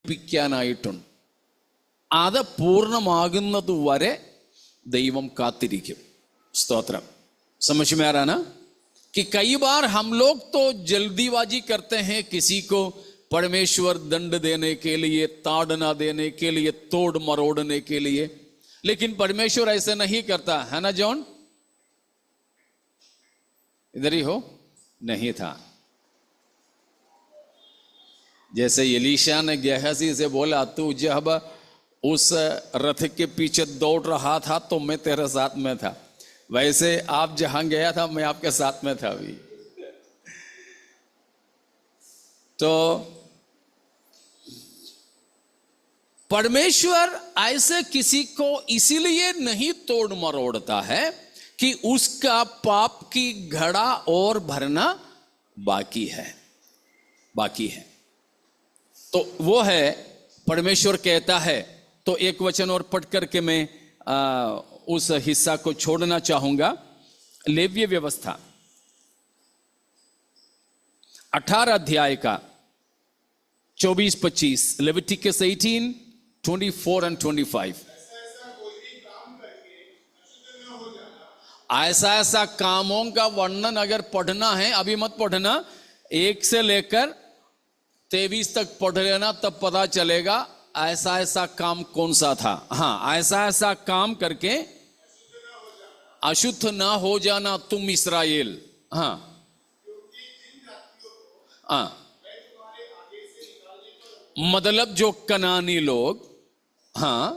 ിക്കാനായിട്ടുണ്ട്. അത് പൂർണ്ണമാകുന്നത് വരെ ദൈവം കാത്തിരിക്കും. സ്തോത്രം. समझ में आ रहा ना कि कई बार हम लोग तो जल्दीबाजी करते हैं किसी को परमेश्वर दंड देने के लिए, ताड़ना देने के लिए, तोड़ मरोड़ने के लिए, लेकिन परमेश्वर ऐसे नहीं करता है ना. जॉन इधर ही हो, नहीं था. जैसे एलीशा ने गेहजी से बोला, तू जब उस रथ के पीछे दौड़ रहा था तो मैं तेरे साथ में था, वैसे आप जहां गया था मैं आपके साथ में था अभी. तो परमेश्वर ऐसे किसी को इसीलिए नहीं तोड़ मरोड़ता है कि उसका पाप की घड़ा और भरना बाकी है. तो वो है, परमेश्वर कहता है. तो एक वचन और पढ़ करके मैं उस हिस्सा को छोड़ना चाहूंगा. लेवीय व्यवस्था 18 अध्याय का 24-25, लेविटिकस 18:24 and 25. ऐसा कामों का वर्णन अगर पढ़ना है, अभी मत पढ़ना, 1 से लेकर 23 तक पढ़ लेना, तब पता चलेगा ऐसा काम कौन सा था. हाँ, ऐसा काम करके अशुद्ध ना हो जाना तुम इस्राएल. हाँ हाँ, मतलब जो कनानी लोग, हाँ,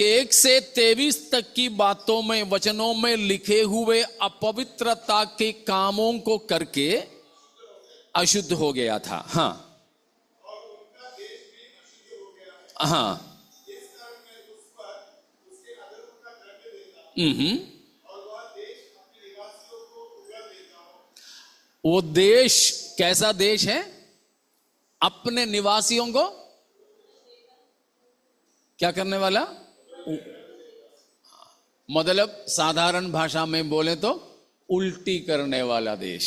1 से 23 तक की बातों में, वचनों में लिखे हुए अपवित्रता के कामों को करके अशुद्ध हो गया था. हाँ हाँ, वो देश कैसा देश है? अपने निवासियों को क्या करने वाला? मतलब साधारण भाषा में बोले तो उल्टी करने वाला देश,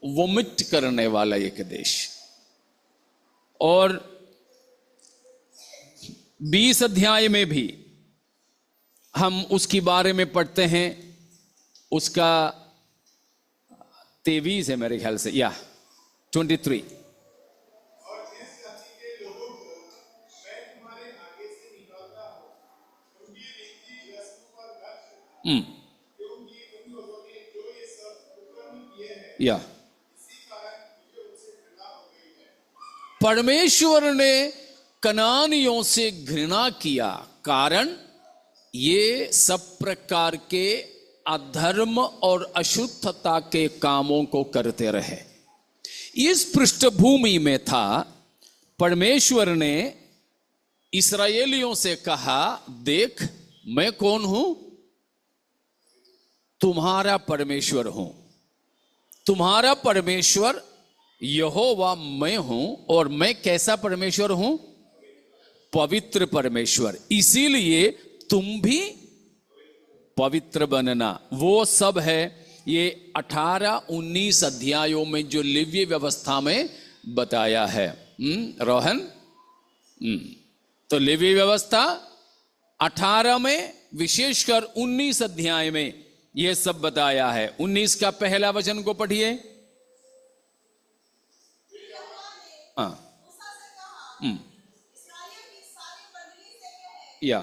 वोमिट करने वाला एक देश. और 20 अध्याय में भी हम उसके बारे में पढ़ते हैं. उसका 23 है मेरे ख्याल से, या 23. या परमेश्वर ने कनानियों से घृणा किया, कारण ये सब प्रकार के अधर्म और अशुद्धता के कामों को करते रहे. इस पृष्ठभूमि में था, परमेश्वर ने इस्राएलियों से कहा, देख मैं कौन हूं? तुम्हारा परमेश्वर हूं. तुम्हारा परमेश्वर यहोवा मैं हूं. और मैं कैसा परमेश्वर हूं? पवित्र परमेश्वर. इसीलिए तुम भी पवित्र बनना. वो सब है ये 18-19 अध्यायों में जो लेवीय व्यवस्था में बताया है. रोहन, तो लेवीय व्यवस्था 18 में, विशेषकर 19 अध्याय में ये सब बताया है. 19 का पहला वचन को पढ़िए. हाँ, या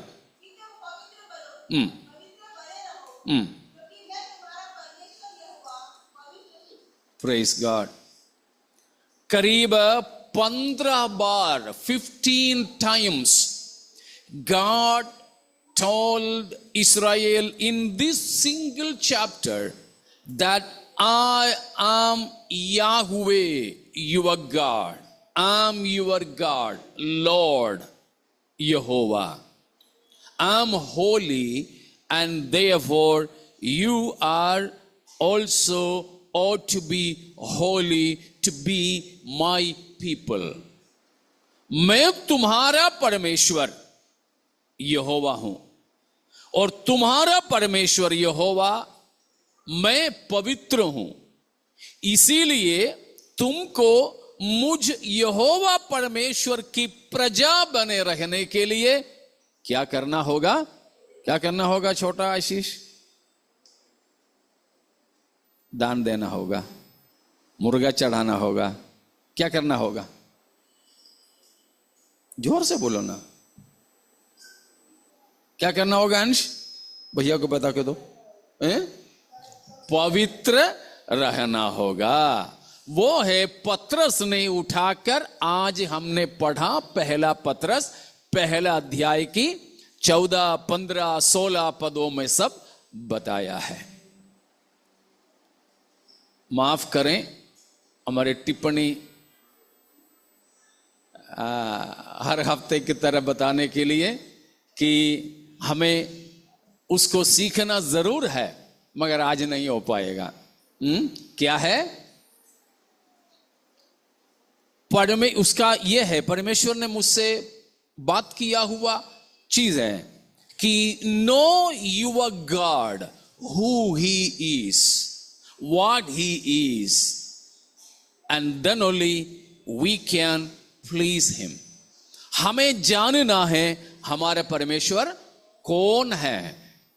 प्रेज गॉड. करीब 15 बार, 15 times God told Israel in this single chapter that I am Yahweh your God. I am your God, Lord Jehovah. I am holy, and therefore you are also ought to be holy, to be my people. मैं तुम्हारा परमेश्वर यहोवा हूं, और तुम्हारा परमेश्वर यहोवा मैं पवित्र हूं. इसीलिए तुमको मुझ यहोवा परमेश्वर की प्रजा बने रहने के लिए क्या करना होगा? क्या करना होगा छोटा आशीष? दान देना होगा, मुर्गा चढ़ाना होगा, क्या करना होगा? जोर से बोलो ना, क्या करना होगा अंश? भैया को बता के दो। पवित्र रहना होगा। वो है पतरस ने उठाकर आज हमने पढ़ा पहला पतरस पहला अध्याय की 14, 15, 16 पदों में सब बताया है। माफ करें हमारे टिप्पणी हर हफ्ते की तरह बताने के लिए कि हमें उसको सीखना जरूर है, मगर आज नहीं हो पाएगा। क्या है? उसका यह है, परमेश्वर ने मुझसे बात किया हुआ चीज है कि know your God who he is, what he is, and then only we can please him. हमें जानना है हमारे परमेश्वर कौन है,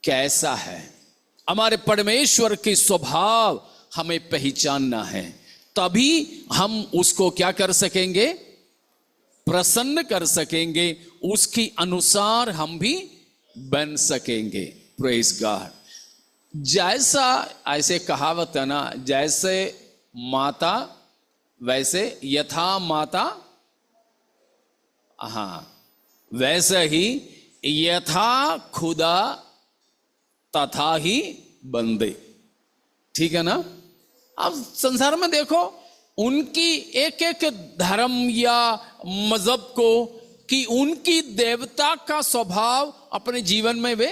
कैसा है। हमारे परमेश्वर के स्वभाव हमें पहचानना है, तभी हम उसको क्या कर सकेंगे? प्रसन्न कर सकेंगे, उसके अनुसार हम भी बन सकेंगे। Praise God. जैसा ऐसे कहावत है ना, जैसे माता वैसे यथा माता, हाँ, वैसे ही यथा खुदा तथा ही बंदे। ठीक है ना? अब संसार में देखो, उनकी एक एक धर्म या मजहब को कि उनकी देवता का स्वभाव अपने जीवन में वे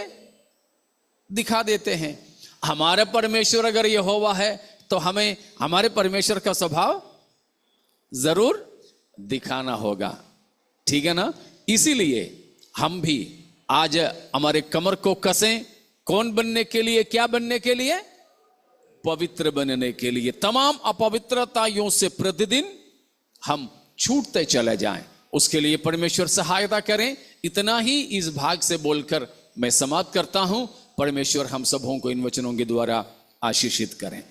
दिखा देते हैं। हमारे परमेश्वर अगर यहोवा है तो हमें हमारे परमेश्वर का स्वभाव जरूर दिखाना होगा। ठीक है ना? इसीलिए हम भी आज हमारे कमर को कसें। कौन बनने के लिए? क्या बनने के लिए? पवित्र बनने के लिए। तमाम अपवित्रताओं से प्रतिदिन हम छूटते चले जाएं, उसके लिए परमेश्वर सहायता करें। इतना ही इस भाग से बोलकर मैं समाप्त करता हूं। परमेश्वर हम सबों को इन वचनों के द्वारा आशीषित करें।